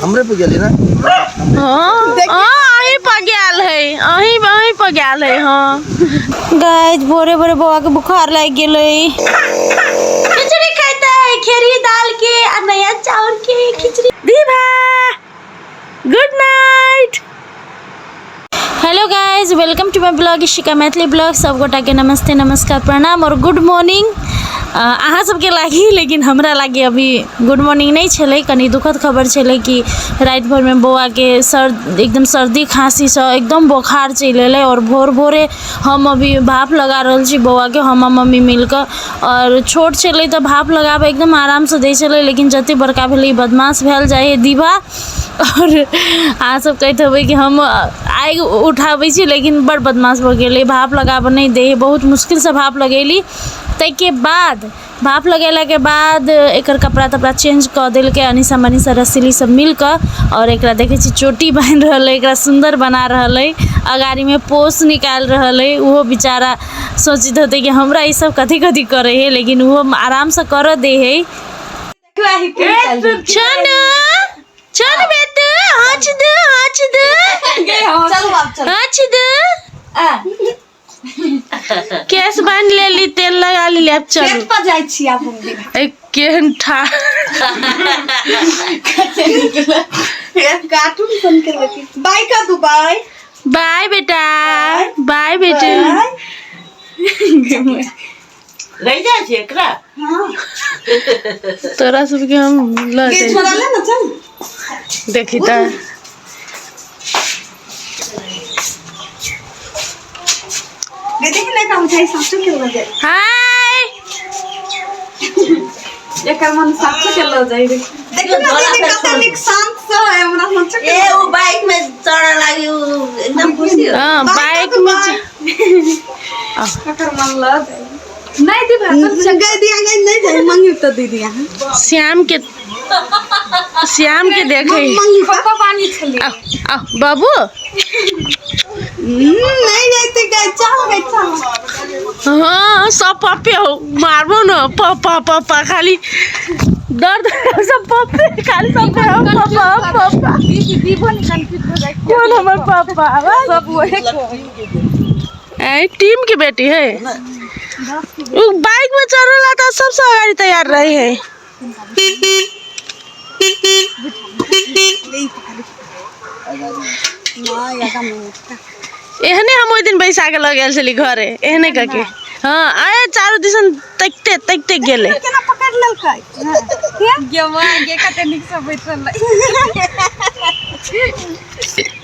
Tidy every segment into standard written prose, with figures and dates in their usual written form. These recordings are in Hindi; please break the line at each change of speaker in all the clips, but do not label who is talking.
हमरे पे गेली ना।
हाँ अही पर गेल है, अही पर गेल है। हाँ गाइस भोरे भोरे बउआ के बुखार लग गेल। खिचड़ी खाता है, खेरी दाल के और नया चावल के खिचड़ी। दीवा good night. Hello guys, welcome to my blog Ishika Maithili blog. सब गोटा के नमस्ते, नमस्कार, प्रणाम और गुड मॉर्निंग अहाँ सबके लागी। लेकिन हमरा लागी अभी गुड मॉर्निंग नहीं छलै। कनी दुखद खबर छलै कि रात भर में बौआ के एकदम सर्दी खांसी से एकदम बुखार चलि एलै। और भोर भोरे हम अभी भाप लगा रहल छी बौआ के, हम मम्मी मिलकर। और छोट छलै तऽ भाप लगाबे एकदम आराम से दै छलै, लेकिन जते बड़का भेलै बदमाश भेल जाइ है दीवा। और अहाँ सब कहते हेबै कि हम आगि उठाबै छी, लेकिन बड़ बदमाश भऽ गेलै, भाप लगाबऽ नहीं दै है। बहुत मुश्किल से भाप लगेली। ताहिके बाद भाप लगेला के बाद एकर कपड़ा तपड़ा चेंज कऽ देलकै अनिशा मनीषा रसीली सब मिलकर। और एकरा देखै छी चोटी बांधि रहल है, एकरा सुंदर बना रहल है, अगाड़ी में पोस निकाल रहल है। वो बेचारा सोचित होते कि हमरा ई सब कथी कथी करे है, लेकिन वो आराम से कर दे है। चल बेटा हाथ दे, हाथ दे, हाथ दे। केस बांध लेली, तेल लगा लेली, अब चल
पर जाय छी आब हम।
केहन ठा
कार्टून सुन के लेती। बाय का दू बाय।
बाय बेटा, बाय बेटे।
रह जाय छै एकरा। हां
तोरा सबके हम ल
के छोड़ा ले ना, चल
देखी त
देख ले का उठाई सासु के लगे।
हाय
एकर मन सासु के लगे जाई। देख ना दीदी कते निक शांत से है हमरा सोच के। ए ओ बाइक में चढ़ा लागी एकदम खुशी।
हां बाइक में
एकर मन लगे नहीं दी भात गई दिया गई नहीं जाई मंगी तो दीदी यहां
श्याम के देखे
मंगी पापा पानी छली।
आ बाबू
नहीं जाते गई चल।
हाँ सब पापे हो, मारबो न पापा पापा खाली दर्द सब पापे खाली सब पापा पापा।
दीदी बन कंफ्यूज हो जाए
कौन हमार पापा
सब वही
ऐ टीम की बेटी है। वो बाइक में चढ़ रहा था, सबसे आगे तैयार रहे है। एहने हम ओइ दिन बैसा के लग गेल छली घरे, एहने करके। हाँ आए चारों दिसन तकते तकते गेले।
केना पकड़ लेलकै के गेवा के कते निक से बैठल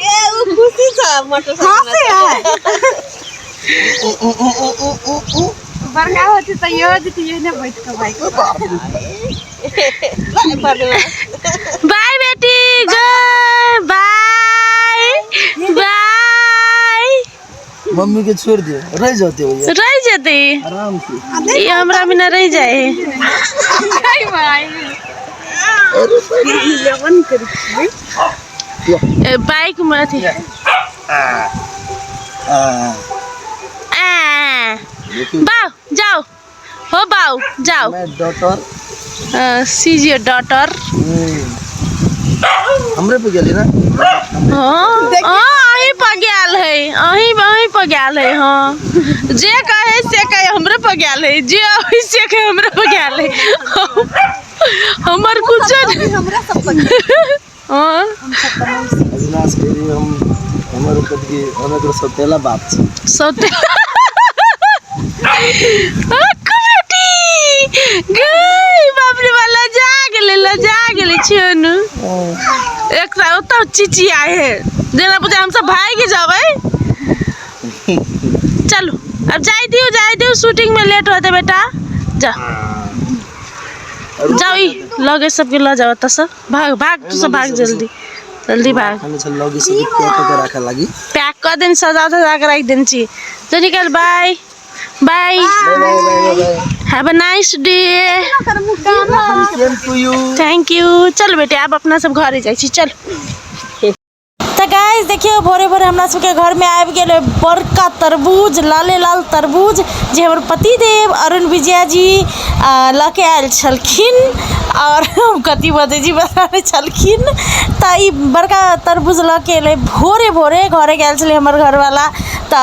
ए ओ खुशी से मोटरसाइकिल बरका होती त यो जति ये ने बैठ के बाइक।
बाय बेटी, बाय बाय।
मम्मी के छोड़ दे, रह जाते भैया,
रह जाते
आराम से।
ये हमरा बिना रह जाए।
हाय भाई लेवन करी
बाइक में अथी बाऊ जाओ हो, बाऊ जाओ।
मैं डॉटर
सीज योर डॉटर।
हमरे पे गेली ना।
हाँ अही पर गेल है, अही पर गेल है। हाँ जे कहे से कहे हमरे पर गेल है, जे अही से कहे हमरे पर गेल है। हमर कुछ
हमरा सब पर।
हां
अविनाश फेरी हमर कथि हमें तो सतेला बात छै।
सतेला बेटी गई बाप रे, वाला जा गेले छनु। एक साल तो चीची आए है, जेना बुझे हम सब भाग जावे। चलो अब जाई दियो शूटिंग में लेट होते बेटा। जा जाओ, ई लगे सबके ल जाओ त सब भाग तू सब भाग जल्दी भाग।
हमें चल लगे से पैक के रखा लागी, पैक
कर देन, सजा के रख देन छी। तो निकल, bye bye
bye.
Have a nice day.
Same to you.
Thank you. चल बेटे अब अपना सब घर जाई छी, चल। तो गाइस देखिए भोरे भोरे हमरा सबके घर में आबि गेल बड़का तरबूज, लाले लाल तरबूज जे हमर पतिदेव अरुण विजया जी लके आयल छलखिन और कथी बते जी बताने छलखिन। तो ई बड़का तरबूज लके अयलै भोरे भोरे घरे गेल छलै हमर घरवाला, तो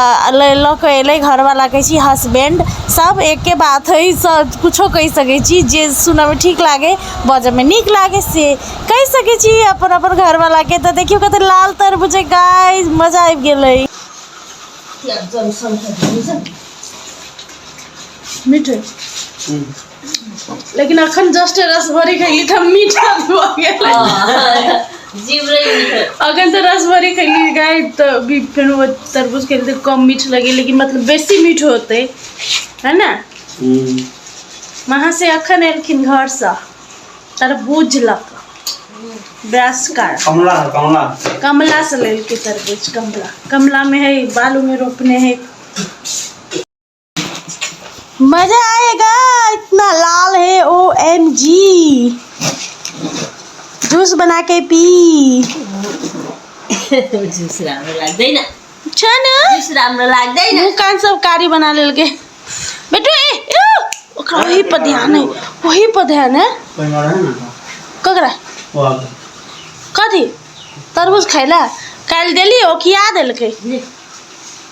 लके अयलै घरवाला कहै छी हस्बैंड सब एके बात है, सब कुछो कहि सकै छी जे सुनय में ठीक लागे बजय में नीक लागे से कहि सकै छी अपन अपन घरवाला के। तो देखियो कते लाल तरबूज है गाइस, मजा आबि गेलै। मीठ लेकिन अखन जस्ट रसभरी खैली त मीठा भ गेलै, अखन तो रसभरी खैली गाय तो भी फिर वो तरबूज खेली तो कम मीठ लगे, लेकिन मतलब बेसी मीठ होते है ना। वहाँ से अखन एलखिन घर से तरबूज लक कमला से ले के तरबूज, कमला में है बालू में रोपने है। मजा आएगा, इतना लाल है OMG। जूस बना के पी।
जूस राम्रो लाग्दैन,
अच्छा ना
जूस राम्रो लाग्दैन।
मुँह कान सब कारी बना लेल के बेटू ओकरा वही पर ध्यान है, वही पर ध्यान है। ककरा कथी तरबूज खैला काल देली ओ खिया देलकै।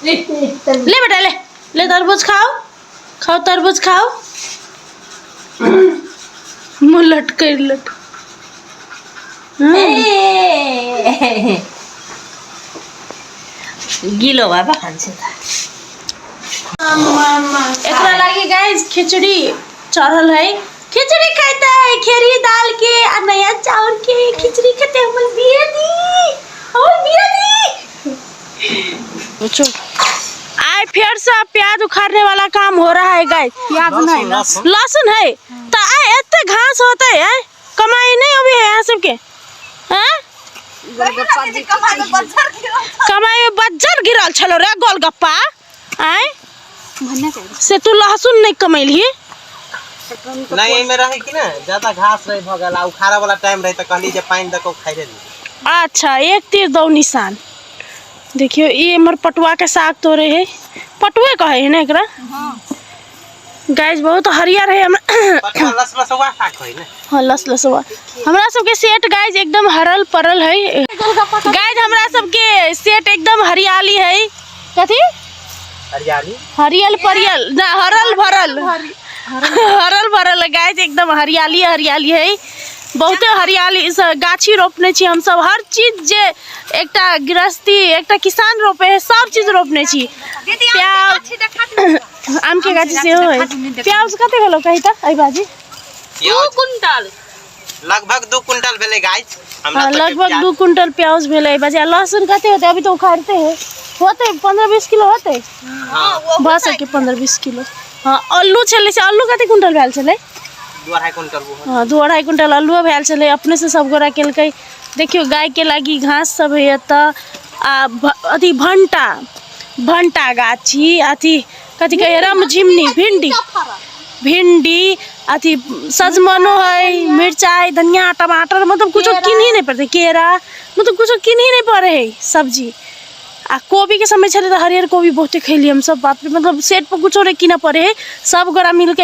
ले बेटा ले ले तरबूज खाओ, खाओ तरबूज खाओ। मुँह लटकै लट
गिलो बाबा खान्छ त।
एकरा लागी गाइस खिचड़ी चढ़ल है, खिचड़ी खाता है खेरी दाल के और नया चावल के खिचड़ी खाते हमर बिया दी, हमर बिया दी। बच्चों आज फिर से प्याज उखाड़ने वाला काम हो रहा है गाइस। प्याज नहीं लहसुन है तो आए इतने घास होते है, कमाई नहीं अभी है यहाँ सबके हैं। कमाई में बज्जर गिरल छलो रे गोलगप्पा आए से तू लहसुन नहीं कमैली
नहीं में रहे कि ना ज्यादा घास रहे भगला उखाड़ा वाला टाइम रहे तो कहली जे पानी दको खाइ रे।
अच्छा एक तीर दो निशान। देखियो ये हमर पटुआ के साग तोड़े है, पटुए कहे है ना एकरा। गाइस बहुत हरियर है
पटुआ लसलसवा साग है ना।
हां लसलसवा हमरा सबके सेट गाइस एकदम हरल परल है। गाइस हमरा सबके सेट एकदम हरियाली है। कथी
हरियाली
हरियल परियल ना हरल भरल हरल भरल गाइस एकदम हरियाली हरियाली है। बहुत हरियाली गाछी रोपने छी हम सब, हर चीज जे एकटा गृहस्थी एकटा किसान रोपे है सब चीज रोपने छी। प्याज आम के गाछी से है। प्याज कते भेलो कही त आई बाजी
2 कुंटल
लगभग 2 कुंटल भेले गाइस।
हां लगभग 2 कुंटल प्याज भेले बाजी। लहसुन कते होते अभी तो उखाड़ते हैं, होते 15-20 किलो होते। हां बस के 15-20 किलो। हां आलू छले से आलू कते कुंटल भेल छले
2.5 कुंटल।
हां 2.5 कुंटल आलू भेल छले अपने से सब गोरा केलकै। देखियो गाय के लागी घास सब है त अथी भंटा गाछी अथी कथी कहे राम झिमनी भिंडी अथी सजमनो है, मिर्चाई धनिया टमाटर मतलब कुछ किन ही नहीं पड़ते, केरा मतलब कुछ किन ही नहीं पड़े है सब्जी। आ कोबी के समय चले तो हरियर कोबी बहुते खैली हम सब, बाप रे मतलब सेट पर कुछ किन पड़े है। सब गोरा मिलके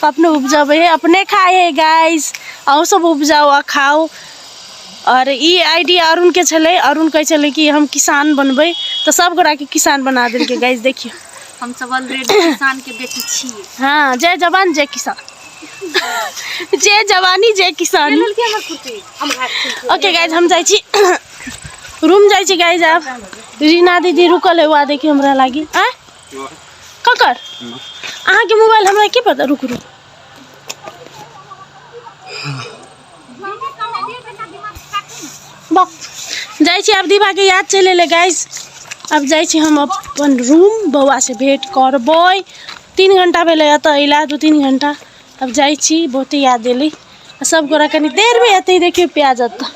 अपने उपजावे है, अपने खाए है गाइस। और सब उपजाओ आ खाओ। और ये आइडिया अरुण के चले, अरुण कहे चले कि हम किसान बनबे तो सब गोरा के किसान बना देलके गाइस। देखियो
हम सब ऑलरेडी किसान के बेटी छिए।
हाँ जय जवान जय किसान जय जवानी जय किसान। ओके गाइस हम जाई छी रूम जाई छी गाइस। आप रीना दीदी रुकल है वहाँ देखिए हमरा लागी आ ककर अहाँ के मोबाइल हमरा की पता। रुक जाई छी अब दीपा के याद चले ले गाइस। अब जाई छी हम अपन रूम, बौआ से भेंट करबै। 3 घंटा भेले अइला 2-3 घंटा। अब जाई छी बहुते याद एली सब गोरा कनी देर में एते। देखियो प्याज तो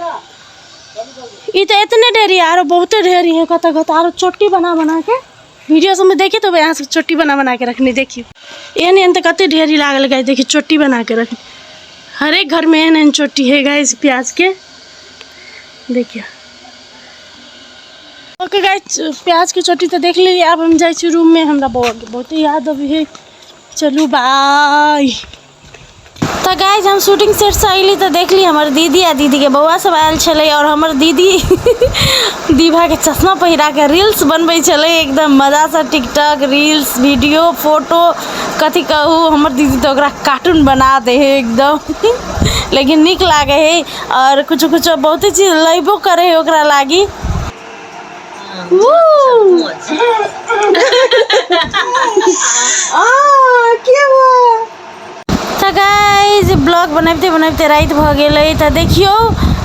इतने ढेरी आरो बहुते ढेरी है कत आरो चोटी बना के वीडियो सब में देखी तो यहाँ से चोटी बना के रखनी। देखियो एहन तो कते ढेरी लागल गाइस। देखिए चोटी बना के रखनी, हर एक घर में एहन चोटी है गाइस प्याज के। देखियो ओके गाइस, प्याज के चोटी तो देख ली। अब हम जाए रूम में, हमरा बउआ के बहुत याद अभी है। चलू बाय। तो गाइस हम शूटिंग सेट से अली तो देख ली हमारे दीदी आ दीदी के बउआ सब आयल छले और हमर दीदी दीभा के चश्मा पहिरा के रील्स बनबै छले एकदम मजा से। टिकटॉक रील्स वीडियो फोटो कथी कहू, हमर दीदी तो ओकरा कार्टून बना दे है एकदम लेकिन निक लागे है और कुछ कुछ बहुत चीज लेबो करे है ओकरा लागी। तो गाइस ब्लॉग बनाते बनाते रात भ गए। तो देखियो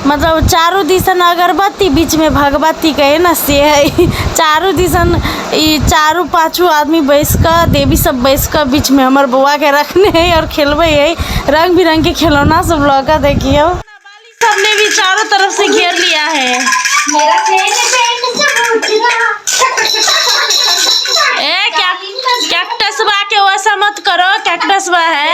मतलब चारों दिशन अगरबत्ती बीच में भगवती कहे ना से है। चारों दिशन चारों पाँचों आदमी बैस कर देवी सब बैस कर बीच में हमारे बुआ के रखने हैं और खेलबे है। रंग बिरंग के खिलौना सब लगा देखियो। सबने भी चारों तरफ से घेर लिया है। कैक्टसबा के वैसा मत करो, कैक्टसबा है।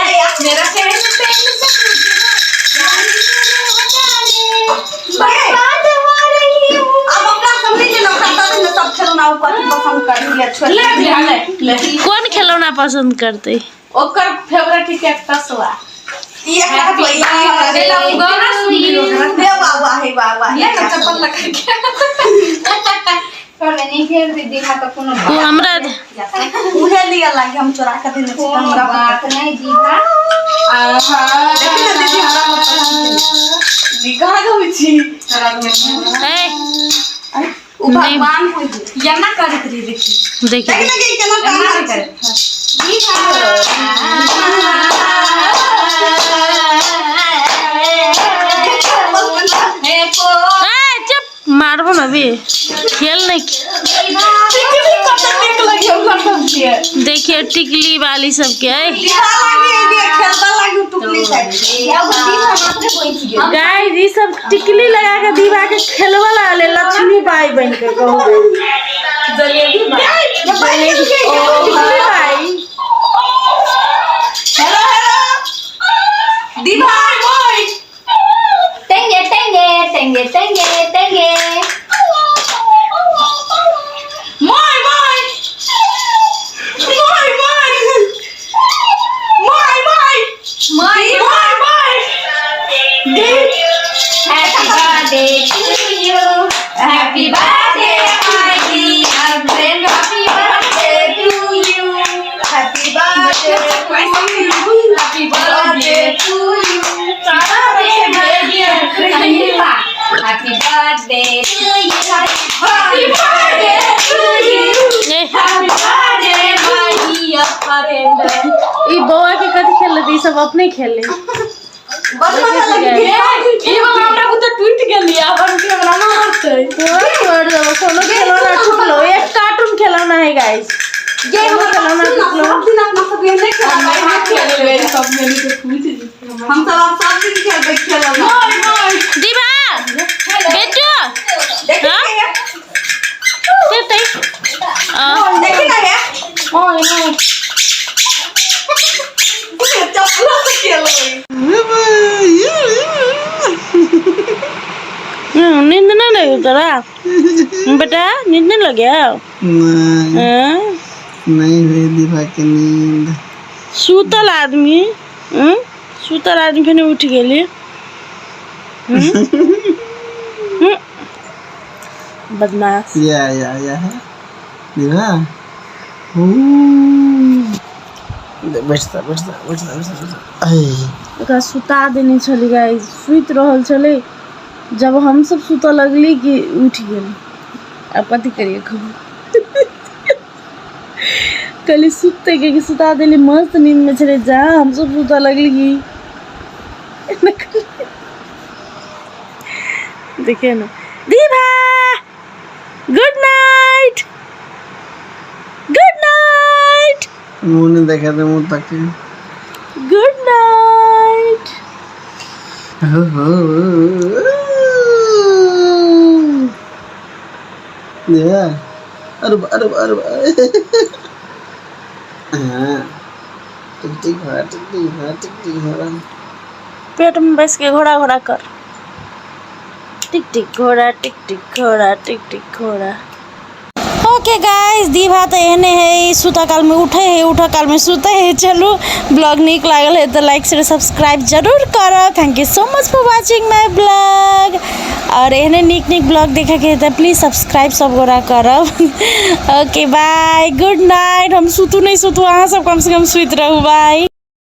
कौन खिलौना पसंद करते?
ओकर फेवरेट कैक्टसबा। हम चोरा के भगवान
मारबो ना भी खेल नहीं। देखिए टिकली वाली सबके गाइस ये सब टिकली लगा के दीवा के खेलवा लाले लक्ष्मी बाई बन के कहू जलेबी बाई।
हेलो दीवा बोल टेंगे टेंगे टेंगे टेंगे टेंगे मोय मोय मोय मोय मोय मोय मोय मोय happy birthday to you, happy birthday my dear friend, happy birthday to you, happy birthday to you, happy birthday to you, happy birthday to you, happy birthday my dear friend.
ई बउआ के कथि खेलती सब अपने खेले।
बस ई वाला हमरा को तो टूट गेली अपन के हमरा ना होतै।
छोड़ दो कोनो खिलौना टूटलो। एक कार्टून खिलौना है गाइस।
ये हम खिलौना टूटलो सब दिन अपना सब ये नहीं खेलबै सब मिल के टूट हम सब सब दिन खेलबै खिलौना।
दीवा बेटू हां ते
देखि ना है ओए कुछ चपला से खेलबै।
नींद ना लगी तेरा बेटा? नींद नहीं लग गया?
नहीं हुई दीवा की नींद।
सूतल आदमी सूतल आदमी फिर उठ गेली। बदमाश।
या दीवा बैठता बैठता बैठता बैठता
ओकरा सुता देने छली गाइस। सुत रहल छले जब हम सब सुत लगली कि उठ गेल। अब कथी करिए खबर कल सुते के सुता देली मस्त नींद में छले जा हम सब सुत लगली कि देखिए ना दीवा गुड नाइट गुड नाइट।
मुंह नहीं देखा था मुंह तक
गुड नाइट।
या अरे अरे अरे टिक टिक
पेट में बैस के घोड़ा घोड़ा कर। टिक टिक घोड़ा टिक टिक घोड़ा टिक टिक घोड़ा। ओके गाइस दी बात एहने है सुता काल में उठे है उठा काल में सुते है। चलो ब्लॉग निक लागल है तो लाइक शेयर सब्सक्राइब जरूर करो। Thank you so much for watching my blog और एहने निक निक ब्लॉग देखे के तो प्लीज सब्सक्राइब सब गोरा करो। Okay bye good night. हम सुतू नहीं सुतू अहाँ सब कम से कम सुत रहू। बाय।